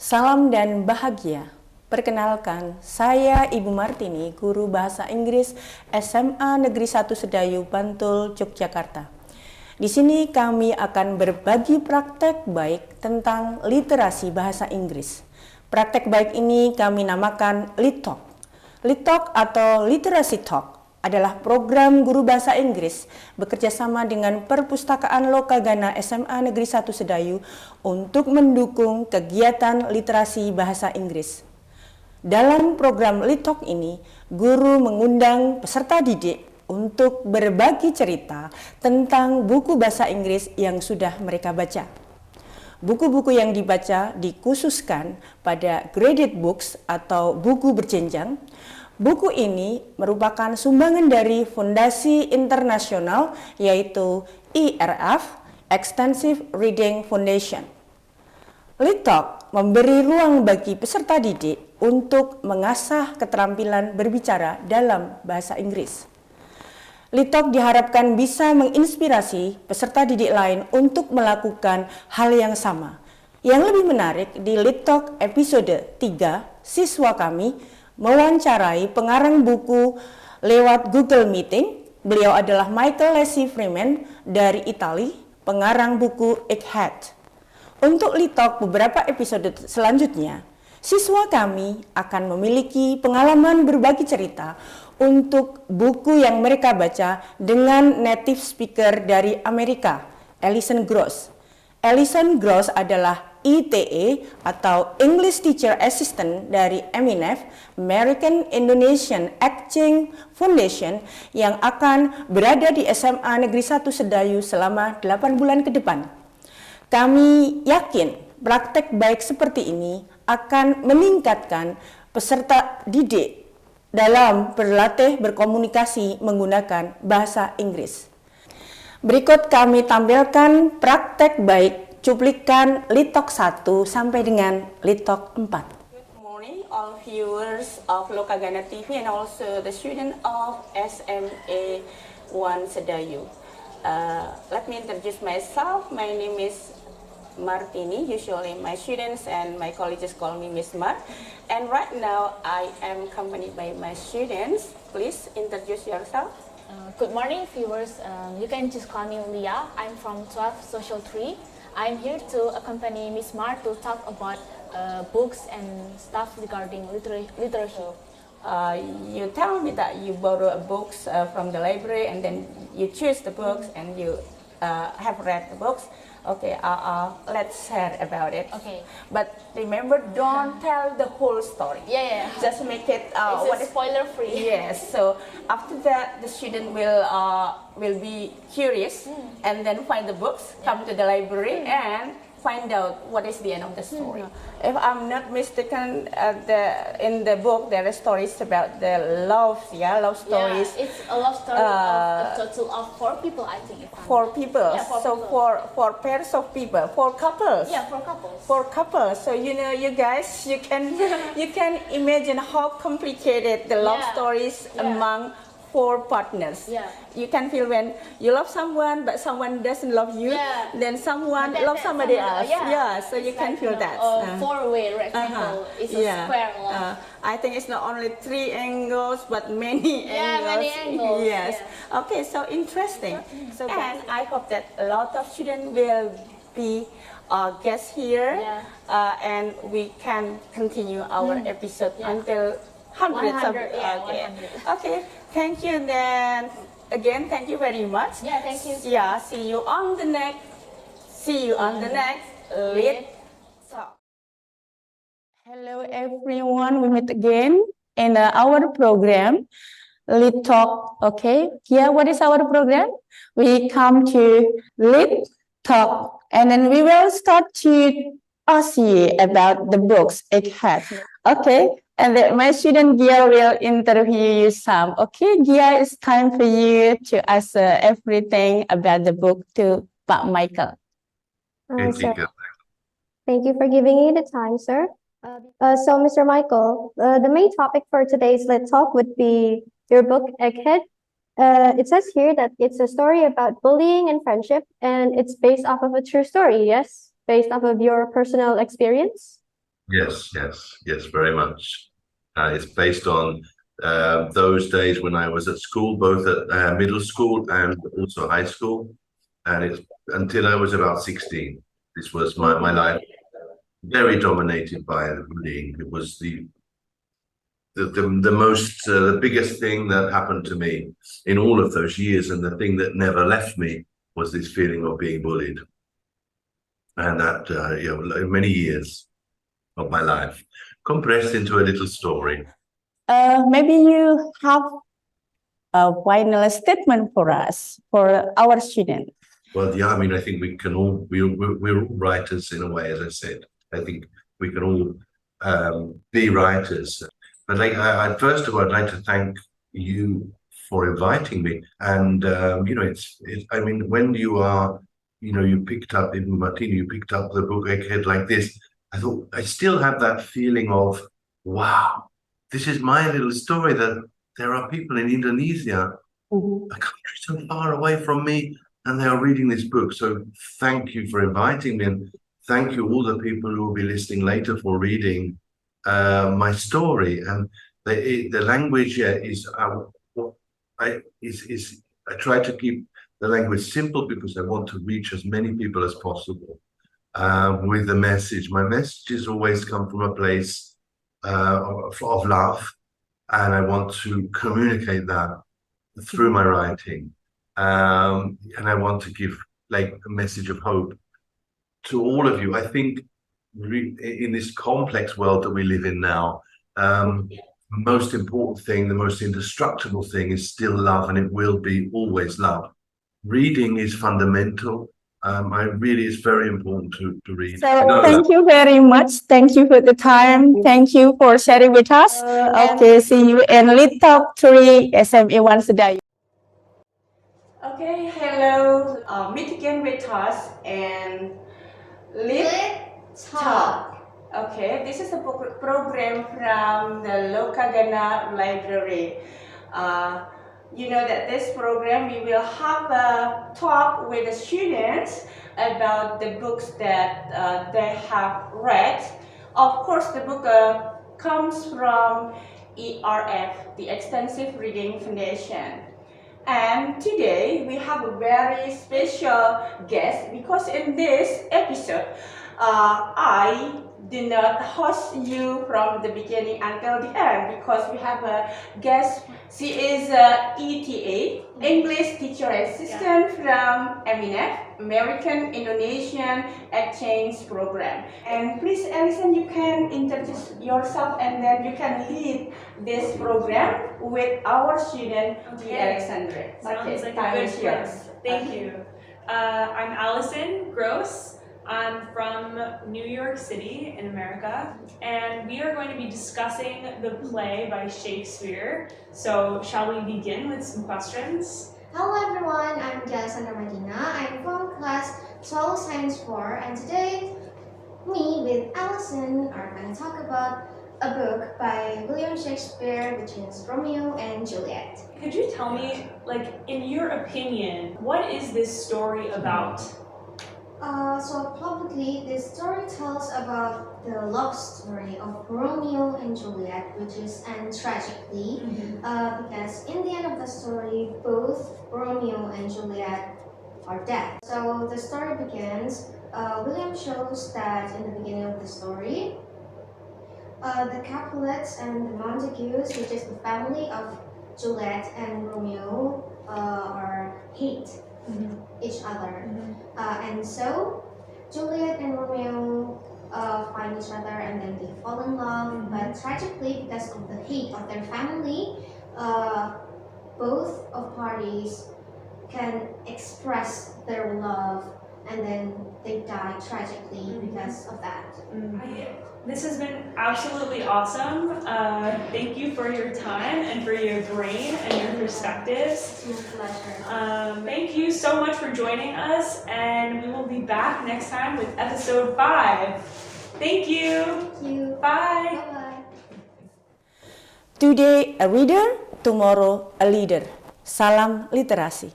Salam dan bahagia. Perkenalkan, saya Ibu Martiini, guru Bahasa Inggris SMA Negeri 1 Sedayu, Bantul, Yogyakarta. Di sini kami akan berbagi praktek baik tentang literasi bahasa Inggris. Praktek baik ini kami namakan LitTalk. LitTalk atau Literasi Talk adalah program guru bahasa Inggris bekerjasama dengan Perpustakaan Lokagana SMA Negeri 1 Sedayu untuk mendukung kegiatan literasi bahasa Inggris. Dalam program LitTalk ini, guru mengundang peserta didik untuk berbagi cerita tentang buku bahasa Inggris yang sudah mereka baca. Buku-buku yang dibaca dikhususkan pada graded books atau buku berjenjang. Buku ini merupakan sumbangan dari Fondasi Internasional yaitu IRF, Extensive Reading Foundation. LitTalk memberi ruang bagi peserta didik untuk mengasah keterampilan berbicara dalam bahasa Inggris. LitTalk diharapkan bisa menginspirasi peserta didik lain untuk melakukan hal yang sama. Yang lebih menarik, di LitTalk episode 3, siswa kami mewawancarai pengarang buku lewat Google Meeting. Beliau adalah Michael Leslie Freeman dari Italia, pengarang buku Egghead. Untuk LitTalk beberapa episode selanjutnya, siswa kami akan memiliki pengalaman berbagi cerita untuk buku yang mereka baca dengan native speaker dari Amerika, Alison Gross. Alison Gross adalah ITE atau English Teacher Assistant dari MENF, American Indonesian Exchange Foundation, yang akan berada di SMA Negeri 1 Sedayu selama 8 bulan ke depan. Kami yakin praktek baik seperti ini akan meningkatkan peserta didik dalam berlatih berkomunikasi menggunakan bahasa Inggris. Berikut kami tampilkan praktek baik cuplikan LitTalk 1 sampai dengan LitTalk 4. Good morning all viewers of Lokagana TV and also the student of SMA 1 Sedayu. Let me introduce myself. My name is Martiini. Usually my students and my colleagues call me Miss Mar. And right now I am accompanied by my students. Please introduce yourself. Good morning viewers. You can just call me Leah. I'm from 12 Social 3. I'm here to accompany Miss Mar to talk about books and stuff regarding literature. You tell me that you borrow books from the library and then you choose the books and you have read the books. Okay, let's share about it. Okay. But remember, don't tell the whole story. Yeah. Just make it It's spoiler free. Yes. So after that, the student will be curious and then find the books, come to the library and find out what is the end of the story. If I'm not mistaken, in the book there are stories about the love stories. Yeah, it's a love story of a total of 4 people, I think. 4 people. Yeah, 4 so people. for pairs of people, 4 couples. Yeah, 4 couples. 4 couples. So you guys, you can imagine how complicated the love stories among 4 partners. Yeah. You can feel when you love someone but someone doesn't love you, then someone loves somebody else. So you can feel that. 4-way rectangle is a square love. I think it's not only 3 angles but many angles. Yeah, many angles. Yes. Okay, so interesting. And I hope that a lot of students will be guests here, and we can continue our episode until hundreds of. 100. Okay. Thank you. Then again, thank you very much. Yeah, thank you. Yeah. See you on the next. LitTalk. Hello everyone. We meet again in our program LitTalk. Okay. Yeah. What is our program? We come to LitTalk, and then we will start to ask you about the books it has. Okay. And then my student Gia will interview you some. Okay, Gia, it's time for you to ask everything about the book to Pak Michael. Thank you for giving me the time, sir. So, Mr. Michael, the main topic for today's Let's Talk would be your book, Egghead. It says here that it's a story about bullying and friendship, and it's based off of a true story, yes? Based off of your personal experience? Yes, very much. It's based on those days when I was at school, both at middle school and also high school, and it's until I was about 16. This was my life, very dominated by the bullying. It was the biggest thing that happened to me in all of those years, and the thing that never left me was this feeling of being bullied, and that many years of my life compressed into a little story. Maybe you have a final statement for us, for our students. Well, yeah, I mean, I think we can all, we're all writers in a way, as I said. I think we can all be writers. But first of all, I'd like to thank you for inviting me. And, I mean, when you are, you picked up, in Martiini, you picked up the book Egghead like this, I thought, I still have that feeling of, wow, this is my little story, that there are people in Indonesia, a country so far away from me, and they are reading this book. So thank you for inviting me, and thank you all the people who will be listening later for reading my story. And the language is I try to keep the language simple because I want to reach as many people as possible with the message. My messages always come from a place of love, and I want to communicate that through my writing. And I want to give like a message of hope to all of you. I think in this complex world that we live in now, the most important thing, the most indestructible thing is still love, and it will be always love. Reading is fundamental. It's very important to read. So thank you very much. Thank you for the time. Thank you for sharing with us. Okay, see you in LitTalk 3 SMA1 Sedayu. Okay, hello. Meet again with us and LitTalk. Okay, this is a program from the Lokagana Library. You know that this program we will have a talk with the students about the books that they have read. Of course, the book comes from ERF, the Extensive Reading Foundation. And today we have a very special guest because in this episode, I did not host you from the beginning until the end because we have a guest. She is ETA, English Teacher Assistant from MENEF, American Indonesian Exchange Program. And please, Alison, you can introduce yourself and then you can lead this program with our student, Alexandra. Sounds like a good plan. Thank you. I'm Allison Gross. I'm from New York City in America, and we are going to be discussing the play by Shakespeare. So shall we begin with some questions? Hello everyone, I'm Alessandra Medina. I'm from class 12 Science 4, and today me with Allison are going to talk about a book by William Shakespeare, which is Romeo and Juliet. Could you tell me, like, in your opinion, what is this story about? So probably this story tells about the love story of Romeo and Juliet, which is end tragically, because in the end of the story, both Romeo and Juliet are dead. So the story begins, William shows that in the beginning of the story, the Capulets and the Montagues, which is the family of Juliet and Romeo, hate each other. And so Juliet and Romeo find each other and then they fall in love, but tragically because of the hate of their family, both of parties can express their love and then they die tragically because of that. This has been absolutely awesome. Thank you for your time and for your brain and your perspectives. It's my pleasure. Thank you so much for joining us, and we will be back next time with episode 5. Thank you. Thank you. Bye. Bye-bye. Today a reader, tomorrow a leader. Salam literasi.